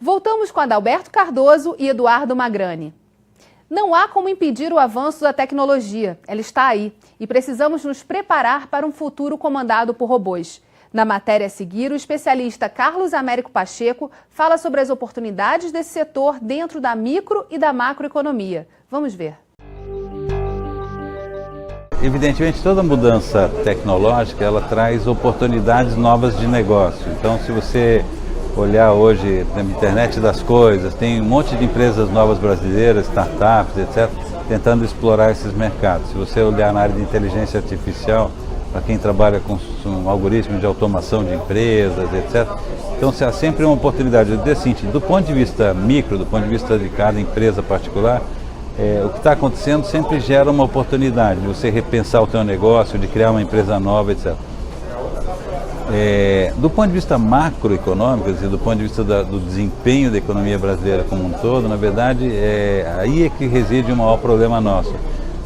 Voltamos com Adalberto Cardoso e Eduardo Magrani. Não há como impedir o avanço da tecnologia. Ela está aí e precisamos nos preparar para um futuro comandado por robôs. Na matéria a seguir, o especialista Carlos Américo Pacheco fala sobre as oportunidades desse setor dentro da micro e da macroeconomia. Vamos ver. Evidentemente, toda mudança tecnológica, ela traz oportunidades novas de negócio. Então, se você olhar hoje na internet das coisas, tem um monte de empresas novas brasileiras, startups, etc., tentando explorar esses mercados. Se você olhar na área de inteligência artificial, para quem trabalha com algoritmos de automação de empresas, etc., então há sempre uma oportunidade. Do ponto de vista micro, do ponto de vista de cada empresa particular, o que está acontecendo sempre gera uma oportunidade de você repensar o seu negócio, de criar uma empresa nova, etc. Do ponto de vista macroeconômico, do ponto de vista do desempenho da economia brasileira como um todo, na verdade, aí é que reside o maior problema nosso.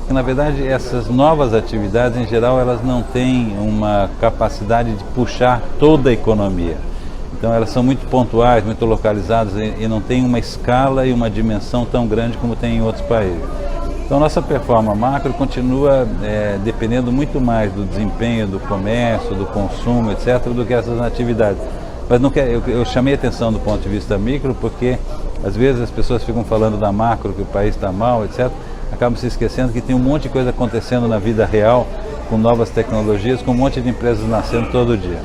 Porque, na verdade, essas novas atividades, em geral, elas não têm uma capacidade de puxar toda a economia. Então, elas são muito pontuais, muito localizadas e não têm uma escala e uma dimensão tão grande como tem em outros países. Então, nossa performance macro continua dependendo muito mais do desempenho do comércio, do consumo, etc., do que essas atividades. Mas eu chamei a atenção do ponto de vista micro porque, às vezes, as pessoas ficam falando da macro, que o país está mal, etc., acabam se esquecendo que tem um monte de coisa acontecendo na vida real, com novas tecnologias, com um monte de empresas nascendo todo dia.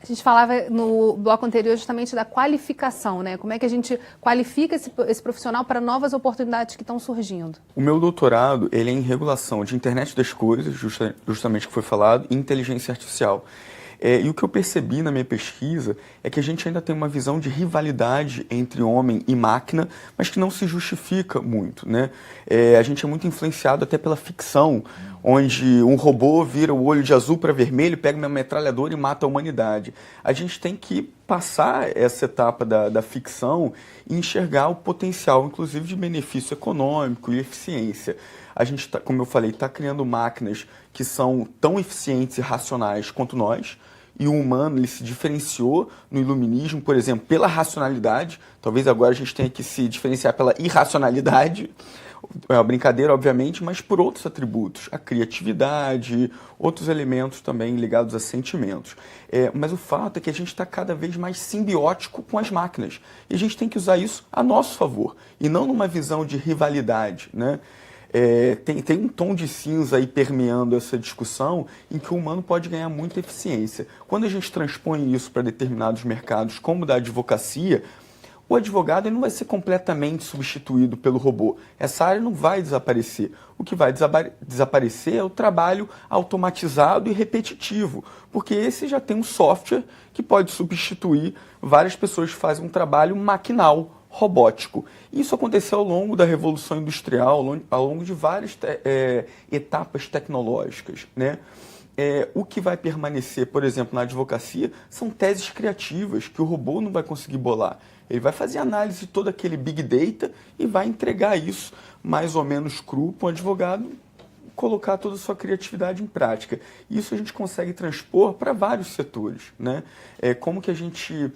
A gente falava no bloco anterior justamente da qualificação, né? Como é que a gente qualifica esse profissional para novas oportunidades que estão surgindo? O meu doutorado ele é em regulação de internet das coisas, justamente que foi falado, e inteligência artificial. E o que eu percebi na minha pesquisa é que a gente ainda tem uma visão de rivalidade entre homem e máquina, mas que não se justifica muito, né? A gente é muito influenciado até pela ficção, onde um robô vira o olho de azul para vermelho, pega uma metralhadora e mata a humanidade. A gente tem que passar essa etapa da ficção e enxergar o potencial, inclusive, de benefício econômico e eficiência. A gente, como eu falei, está criando máquinas que são tão eficientes e racionais quanto nós, e o humano ele se diferenciou no iluminismo, por exemplo, pela racionalidade. Talvez agora a gente tenha que se diferenciar pela irracionalidade. É uma brincadeira, obviamente, mas por outros atributos, a criatividade, outros elementos também ligados a sentimentos. Mas o fato é que a gente está cada vez mais simbiótico com as máquinas. E a gente tem que usar isso a nosso favor, e não numa visão de rivalidade, né? Tem um tom de cinza aí permeando essa discussão em que o humano pode ganhar muita eficiência. Quando a gente transpõe isso para determinados mercados, como o da advocacia, o advogado ele não vai ser completamente substituído pelo robô. Essa área não vai desaparecer. O que vai desaparecer é o trabalho automatizado e repetitivo, porque esse já tem um software que pode substituir várias pessoas que fazem um trabalho maquinal, robótico. Isso aconteceu ao longo da Revolução Industrial, ao longo de várias etapas tecnológicas, né? O que vai permanecer, por exemplo, na advocacia, são teses criativas que o robô não vai conseguir bolar. Ele vai fazer análise de todo aquele big data e vai entregar isso mais ou menos cru para o advogado colocar toda a sua criatividade em prática. Isso a gente consegue transpor para vários setores, né? Como que a gente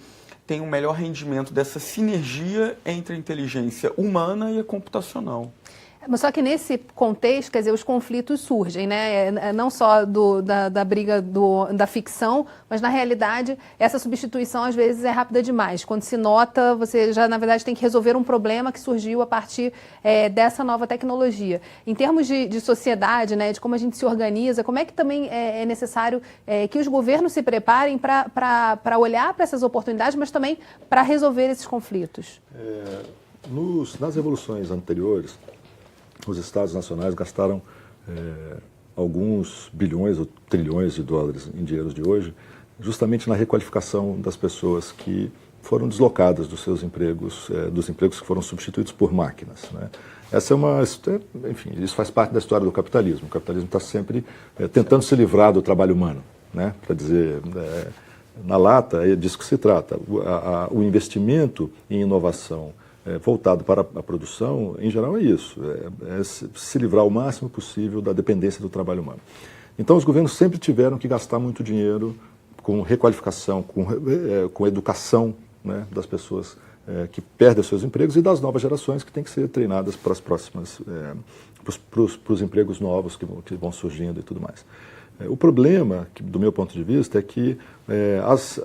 tem um melhor rendimento dessa sinergia entre a inteligência humana e a computacional. Mas só que nesse contexto, quer dizer, os conflitos surgem, né? Não só da briga da ficção, mas na realidade essa substituição às vezes é rápida demais. Quando se nota, você já na verdade tem que resolver um problema que surgiu a partir dessa nova tecnologia. Em termos de sociedade, né, de como a gente se organiza, como é que também é necessário que os governos se preparem para olhar para essas oportunidades, mas também para resolver esses conflitos? Nas revoluções anteriores, os estados nacionais gastaram alguns bilhões ou trilhões de dólares em dinheiros de hoje, justamente na requalificação das pessoas que foram deslocadas dos seus empregos, dos empregos que foram substituídos por máquinas, né? Enfim, isso faz parte da história do capitalismo. O capitalismo está sempre tentando se livrar do trabalho humano, né? Para dizer, na lata, é disso que se trata. O investimento em inovação voltado para a produção, em geral, é isso. É se livrar o máximo possível da dependência do trabalho humano. Então, os governos sempre tiveram que gastar muito dinheiro com requalificação, com educação, né, das pessoas que perdem os seus empregos e das novas gerações que têm que ser treinadas para as próximas, para os empregos novos que vão surgindo e tudo mais. O problema, do meu ponto de vista, é que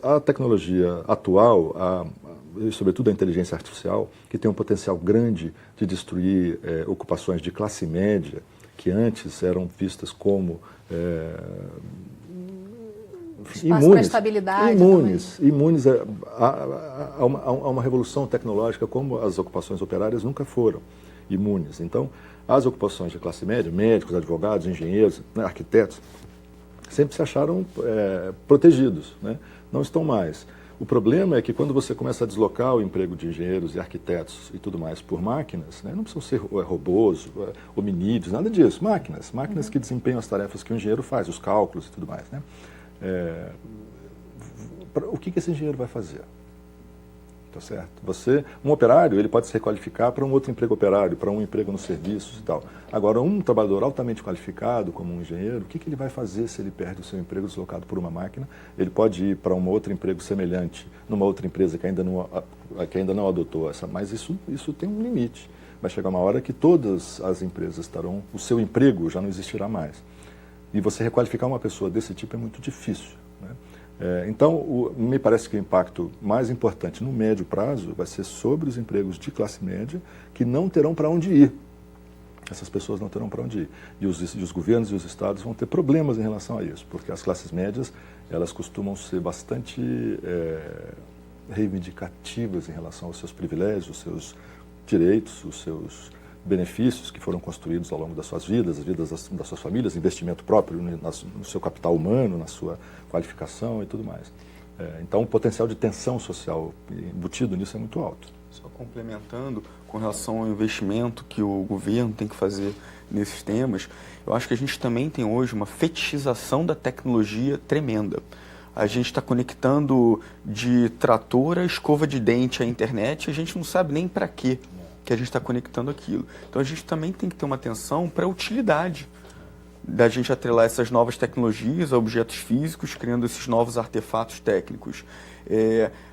a tecnologia atual, e sobretudo a inteligência artificial, que tem um potencial grande de destruir ocupações de classe média, que antes eram vistas como imunes a uma revolução tecnológica, como as ocupações operárias nunca foram imunes. Então, as ocupações de classe média, médicos, advogados, engenheiros, né, arquitetos, sempre se acharam protegidos, né? Não estão mais. O problema é que quando você começa a deslocar o emprego de engenheiros e arquitetos e tudo mais por máquinas, né, não precisam ser robôs, hominídeos, nada disso, máquinas que desempenham as tarefas que o engenheiro faz, os cálculos e tudo mais, né? O que esse engenheiro vai fazer? Tá certo? Um operário, ele pode se requalificar para um outro emprego operário, para um emprego nos serviços e tal. Agora, um trabalhador altamente qualificado, como um engenheiro, o que ele vai fazer se ele perde o seu emprego deslocado por uma máquina? Ele pode ir para um outro emprego semelhante, numa outra empresa que ainda não adotou essa, mas isso tem um limite. Vai chegar uma hora que todas as empresas o seu emprego já não existirá mais. E você requalificar uma pessoa desse tipo é muito difícil, né? Então, me parece que o impacto mais importante no médio prazo vai ser sobre os empregos de classe média que não terão para onde ir. Essas pessoas não terão para onde ir. E os governos e os estados vão ter problemas em relação a isso, porque as classes médias, elas costumam ser bastante reivindicativas em relação aos seus privilégios, os seus direitos, os seus benefícios que foram construídos ao longo das suas vidas, as vidas das suas famílias, investimento próprio no seu capital humano, na sua qualificação e tudo mais. Então, o potencial de tensão social embutido nisso é muito alto. Só complementando com relação ao investimento que o governo tem que fazer nesses temas, eu acho que a gente também tem hoje uma fetichização da tecnologia tremenda. A gente está conectando de trator a escova de dente à internet, a gente não sabe nem para quê que a gente está conectando aquilo. Então a gente também tem que ter uma atenção para a utilidade da gente atrelar essas novas tecnologias a objetos físicos, criando esses novos artefatos técnicos.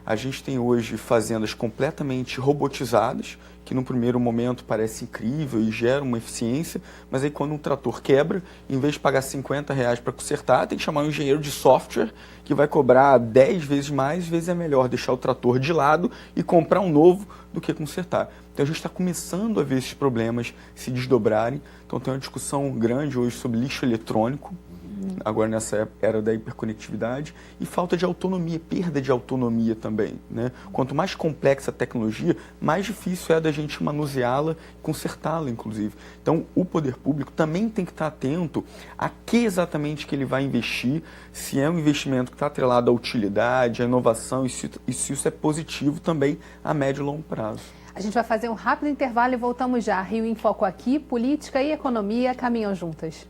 A gente tem hoje fazendas completamente robotizadas, que no primeiro momento parece incrível e gera uma eficiência, mas aí quando um trator quebra, em vez de pagar R$50 para consertar, tem que chamar um engenheiro de software que vai cobrar 10 vezes mais, às vezes é melhor deixar o trator de lado e comprar um novo do que consertar. Então a gente está começando a ver esses problemas se desdobrarem. Então tem uma discussão grande hoje sobre lixo eletrônico, agora nessa era da hiperconectividade, e falta de autonomia, perda de autonomia também, né? Quanto mais complexa a tecnologia, mais difícil é da gente manuseá-la, consertá-la, inclusive. Então, o poder público também tem que estar atento a que exatamente que ele vai investir, se é um investimento que está atrelado à utilidade, à inovação, e se isso é positivo também a médio e longo prazo. A gente vai fazer um rápido intervalo e voltamos já. Rio em Foco aqui, política e economia caminham juntas.